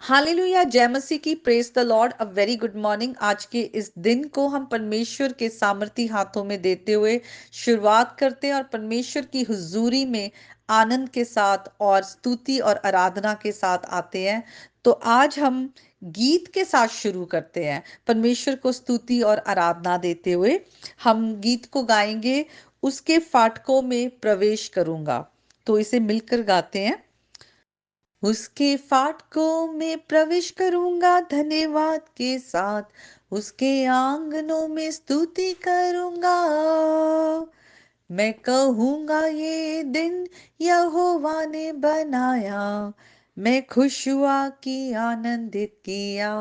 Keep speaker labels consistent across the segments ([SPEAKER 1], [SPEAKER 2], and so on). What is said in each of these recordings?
[SPEAKER 1] Hallelujah, जय मसीह की, praise the Lord. A very good morning. आज के इस दिन को हम परमेश्वर के सामर्थी हाथों में देते हुए शुरुआत करते हैं और परमेश्वर की हुजूरी में आनंद के साथ और स्तुति और आराधना के साथ आते हैं। तो आज हम गीत के साथ शुरू करते हैं, परमेश्वर को स्तुति और आराधना देते हुए हम गीत को गाएंगे, उसके फाटकों में प्रवेश करूंगा। तो इसे मिलकर गाते हैं। उसके फाटकों में प्रवेश करूंगा धन्यवाद के साथ, उसके आंगनों में स्तुति करूंगा। मैं कहूंगा ये दिन यहोवा ने बनाया, मैं खुश हुआ कि आनंदित किया।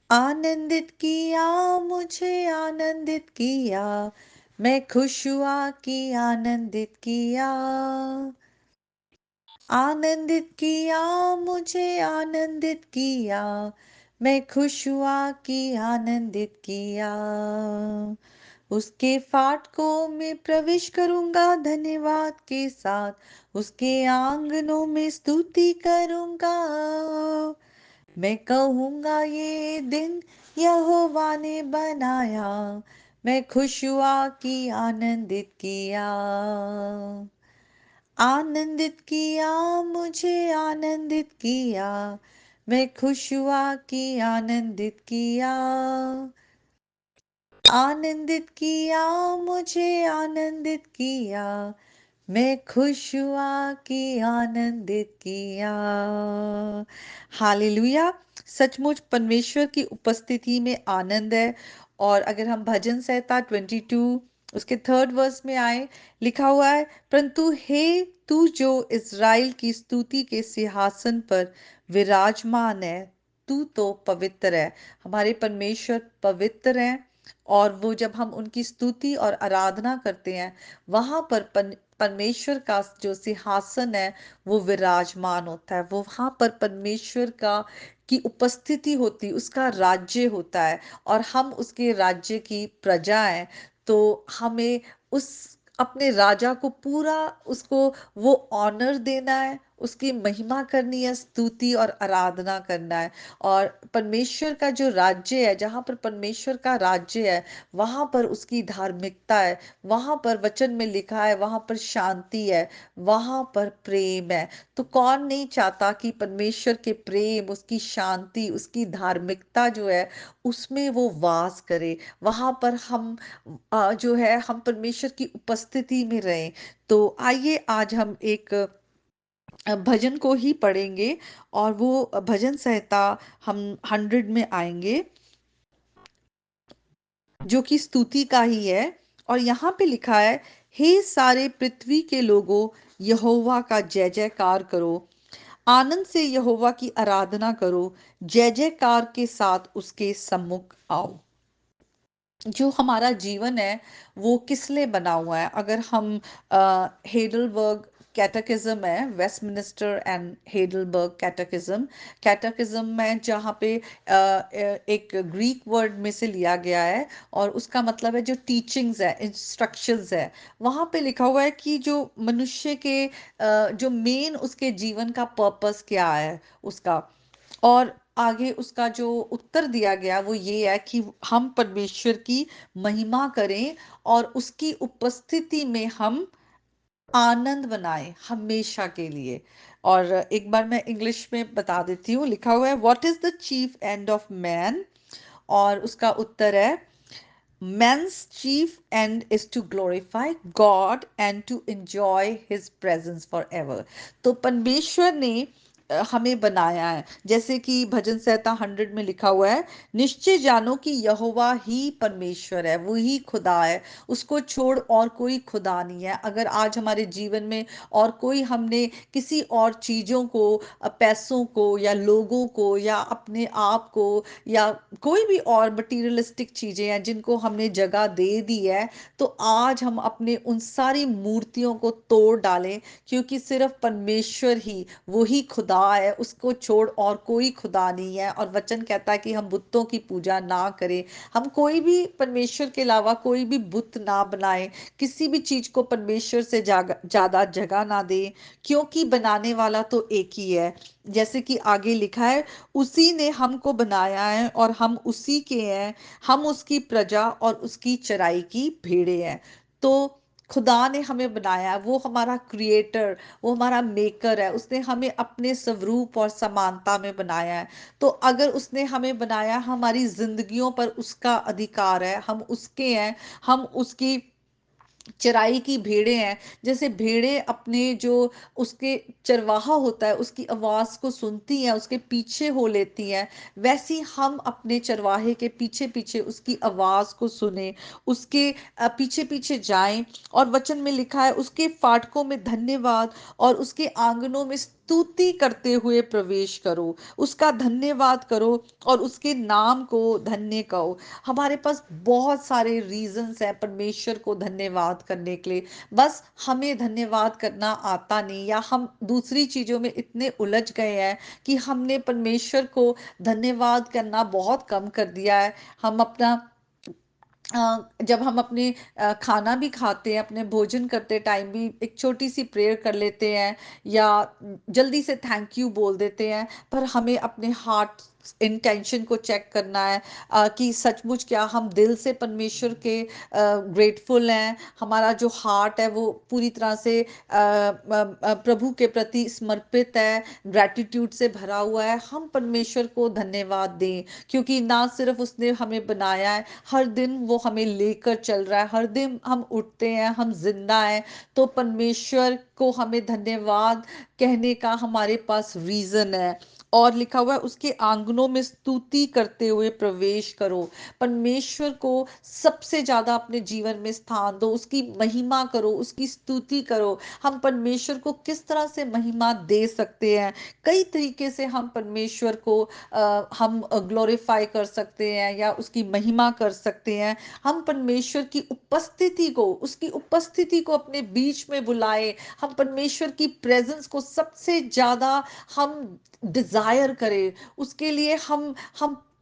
[SPEAKER 1] आनंदित किया, मुझे आनंदित किया, मैं खुश हुआ कि आनंदित किया। आनंदित किया, मुझे आनंदित किया, मैं खुश हुआ कि आनंदित किया। उसके फाटकों में प्रवेश करूंगा धन्यवाद के साथ, उसके आंगनों में स्तुति करूंगा। मैं कहूंगा ये दिन यहोवा ने बनाया, मैं खुश हुआ कि आनंदित किया। आनंदित किया, मुझे आनंदित किया, मैं खुश हुआ कि आनंदित किया। आनंदित किया, मुझे आनंदित किया, मैं खुश हुआ कि आनंदित किया। हालेलुया। सचमुच परमेश्वर की उपस्थिति में आनंद है। और अगर हम भजन संहिता 22 उसके 3rd वर्स में आए, लिखा हुआ है, परंतु हे तू जो इज़राइल की स्तुति के सिंहासन पर विराजमान है, तू तो पवित्र है। हमारे परमेश्वर पवित्र हैं और वो जब हम उनकी स्तुति और आराधना करते हैं, वहां पर परमेश्वर का जो सिंहासन है वो विराजमान होता है। वो वहां पर परमेश्वर का की उपस्थिति होती, उसका राज्य होता है और हम उसके राज्य की प्रजा हैं। तो हमें उस अपने राजा को पूरा उसको वो ऑनर देना है, उसकी महिमा करनी है, स्तुति और आराधना करना है। और परमेश्वर का जो राज्य है, जहां पर परमेश्वर का राज्य है, वहां पर उसकी धार्मिकता है, वहां पर वचन में लिखा है, वहां पर शांति है, वहां पर प्रेम है। तो कौन नहीं चाहता कि परमेश्वर के प्रेम, उसकी शांति, उसकी धार्मिकता जो है उसमें वो वास करे, वहां पर हम जो है हम परमेश्वर की उपस्थिति में रहें। तो आइए आज हम एक भजन को ही पढ़ेंगे और वो भजन संहिता हम 100 में आएंगे, जो कि स्तुति का ही है। और यहाँ पे लिखा है, हे सारे पृथ्वी के लोगों, यहोवा का जय जयकार करो, आनंद से यहोवा की आराधना करो, जय जयकार के साथ उसके सम्मुख आओ। जो हमारा जीवन है वो किस लिए बना हुआ है? अगर हम हेडलबर्ग कैटेकिज्म है, वेस्टमिनिस्टर एंड हेडलबर्ग कैटेकिज्म, कैटेकिज्म में जहाँ पे एक ग्रीक वर्ड में से लिया गया है और उसका मतलब है जो टीचिंग्स है, इंस्ट्रक्शंस है। वहाँ पे लिखा हुआ है कि जो मनुष्य के जो मेन उसके जीवन का पर्पस क्या है उसका। और आगे उसका जो उत्तर दिया गया वो ये है कि हम परमेश्वर की महिमा करें और उसकी उपस्थिति में हम आनंद बनाएं हमेशा के लिए। और एक बार मैं इंग्लिश में बता देती हूँ, लिखा हुआ है, what is the cheap end of man? और उसका उत्तर है, man's chief end is to glorify God and to enjoy his presence forever। तो परमेश्वर ने हमें बनाया है, जैसे कि भजन संहिता 100 में लिखा हुआ है, निश्चय जानो कि यहोवा ही परमेश्वर है, वो ही खुदा है, उसको छोड़ और कोई खुदा नहीं है। अगर आज हमारे जीवन में और कोई हमने किसी और चीजों को, पैसों को या लोगों को या अपने आप को या कोई भी और मटीरियलिस्टिक चीजें हैं जिनको हमने जगह दे दी है, तो आज हम अपने उन सारी मूर्तियों को तोड़ डालें, क्योंकि सिर्फ परमेश्वर ही, वो ही खुदा खुदा है, उसको छोड़ और कोई खुदा नहीं है। और वचन कहता है कि हम बुतों की पूजा ना करें, हम कोई भी परमेश्वर के अलावा कोई भी बुत ना बनाए, किसी भी चीज को परमेश्वर से ज्यादा जगह ना दे, क्योंकि बनाने वाला तो एक ही है। जैसे कि आगे लिखा है, उसी ने हमको बनाया है और हम उसी के हैं, हम उसकी प्रजा और उसकी चराई की भेड़े हैं। तो खुदा ने हमें बनाया है, वो हमारा क्रिएटर, वो हमारा मेकर है, उसने हमें अपने स्वरूप और समानता में बनाया है। तो अगर उसने हमें बनाया, हमारी जिंदगियों पर उसका अधिकार है, हम उसके हैं, हम उसकी चराई की भेड़े हैं। जैसे भेड़े अपने जो उसके चरवाहा होता है उसकी आवाज को सुनती हैं, उसके पीछे हो लेती हैं, वैसी हम अपने चरवाहे के पीछे पीछे उसकी आवाज को सुने, उसके पीछे पीछे जाएं। और वचन में लिखा है, उसके फाटकों में धन्यवाद और उसके आंगनों में स्तुति करते हुए प्रवेश करो, उसका धन्यवाद करो और उसके नाम को धन्य कहो। हमारे पास बहुत सारे रीजंस हैं परमेश्वर को धन्यवाद करने के लिए, बस हमें धन्यवाद करना आता नहीं, या हम दूसरी चीजों में इतने उलझ गए हैं कि हमने परमेश्वर को धन्यवाद करना बहुत कम कर दिया है। हम अपना जब हम अपने खाना भी खाते हैं, अपने भोजन करते टाइम भी एक छोटी सी प्रेयर कर लेते हैं, या जल्दी से थैंक यू बोल देते हैं, पर हमें अपने हार्ट इंटेंशन को चेक करना है कि सचमुच क्या हम दिल से परमेश्वर के ग्रेटफुल हैं, हमारा जो हार्ट है वो पूरी तरह से प्रभु के प्रति समर्पित है, ग्रैटिट्यूड से भरा हुआ है। हम परमेश्वर को धन्यवाद दें, क्योंकि ना सिर्फ उसने हमें बनाया है, हर दिन वो हमें लेकर चल रहा है, हर दिन हम उठते हैं, हम जिंदा हैं। तो परमेश्वर को हमें धन्यवाद कहने का हमारे पास रीजन है। और लिखा हुआ है, उसके आंगनों में स्तुति करते हुए प्रवेश करो। परमेश्वर को सबसे ज्यादा अपने जीवन में स्थान दो, उसकी महिमा करो, उसकी स्तुति करो। हम परमेश्वर को किस तरह से महिमा दे सकते हैं? कई तरीके से हम परमेश्वर को हम ग्लोरीफाई कर सकते हैं या उसकी महिमा कर सकते हैं। हम परमेश्वर की उपस्थिति को, उसकी उपस्थिति को अपने बीच में बुलाए, हम परमेश्वर की प्रेजेंस को सबसे ज्यादा हम डिजायर करें, उसके लिए हम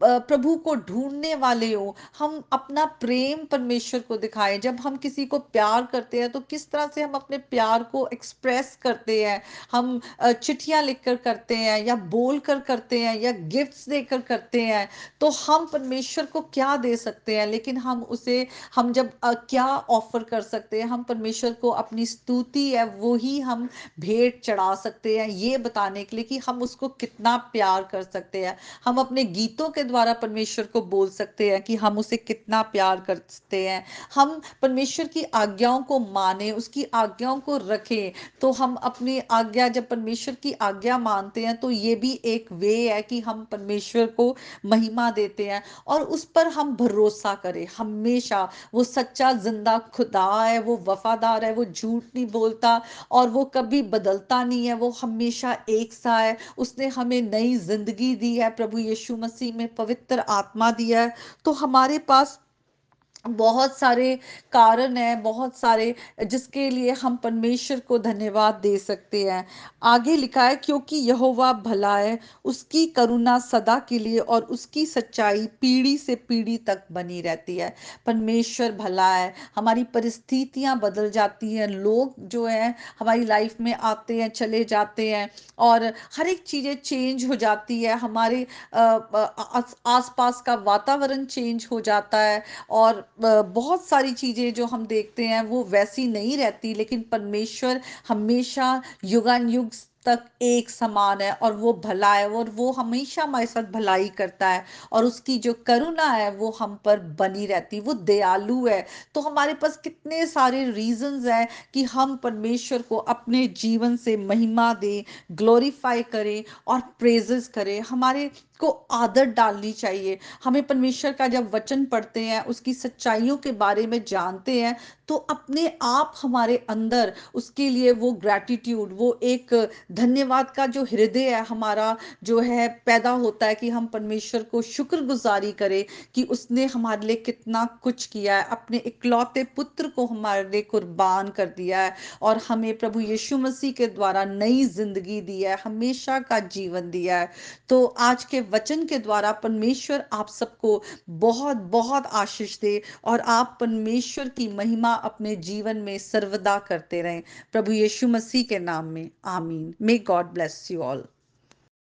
[SPEAKER 1] प्रभु को ढूंढने वाले हो, हम अपना प्रेम परमेश्वर को दिखाएं। जब हम किसी को प्यार करते हैं तो किस तरह से हम अपने प्यार को एक्सप्रेस करते हैं? हम चिट्ठियां लिखकर करते हैं, या बोलकर करते हैं, या गिफ्ट्स देकर करते हैं? तो हम परमेश्वर को क्या दे सकते हैं? लेकिन हम उसे, हम जब क्या ऑफर कर सकते हैं? हम परमेश्वर को अपनी स्तुति है वो ही हम भेंट चढ़ा सकते हैं, ये बताने के लिए कि हम उसको कितना प्यार कर सकते हैं। हम अपने गीतों के द्वारा परमेश्वर को बोल सकते हैं कि हम उसे कितना प्यार करते हैं। हम परमेश्वर की आज्ञाओं को माने, उसकी आज्ञाओं को रखें। तो हम अपनी आज्ञा, जब परमेश्वर की आज्ञा मानते हैं, तो ये भी एक वे है कि हम परमेश्वर को महिमा देते हैं और उस पर हम भरोसा करें हमेशा। वो सच्चा जिंदा खुदा है, वो वफादार है, वो झूठ नहीं बोलता और वो कभी बदलता नहीं है, वो हमेशा एक सा है। उसने हमें नई जिंदगी दी है, प्रभु यीशु मसीह में पवित्र आत्मा दिया है। तो हमारे पास बहुत सारे कारण हैं, बहुत सारे, जिसके लिए हम परमेश्वर को धन्यवाद दे सकते हैं। आगे लिखा है, क्योंकि यहोवा भला है, उसकी करुणा सदा के लिए और उसकी सच्चाई पीढ़ी से पीढ़ी तक बनी रहती है। परमेश्वर भला है, हमारी परिस्थितियां बदल जाती हैं, लोग जो है हमारी लाइफ में आते हैं, चले जाते हैं, और हर एक चीजें चेंज हो जाती है, हमारे आसपास का वातावरण चेंज हो जाता है, और बहुत सारी चीजें जो हम देखते हैं वो वैसी नहीं रहती। लेकिन परमेश्वर हमेशा युगान युग तक एक समान है, और वो भला है, और वो हमेशा हमारे साथ भलाई करता है, और उसकी जो करुणा है वो हम पर बनी रहती, वो दयालु है। तो हमारे पास कितने सारे रीजंस हैं कि हम परमेश्वर को अपने जीवन से महिमा दें, ग्लोरीफाई करें और प्रेजेस करें। हमारे को आदत डालनी चाहिए। हमें परमेश्वर का जब वचन पढ़ते हैं, उसकी सच्चाइयों के बारे में जानते हैं, तो अपने आप हमारे अंदर उसके लिए वो ग्रैटिट्यूड, वो एक धन्यवाद का जो हृदय है हमारा जो है पैदा होता है, कि हम परमेश्वर को शुक्रगुजारी करें कि उसने हमारे लिए कितना कुछ किया है, अपने इकलौते पुत्र को हमारे लिए कुर्बान कर दिया है, और हमें प्रभु यीशु मसीह के द्वारा नई जिंदगी दी है, हमेशा का जीवन दिया है। तो आज के वचन के द्वारा परमेश्वर आप सबको बहुत बहुत आशीष दे, और आप परमेश्वर की महिमा अपने जीवन में सर्वदा करते रहें। प्रभु यीशु मसीह के नाम में आमीन। May God bless you all.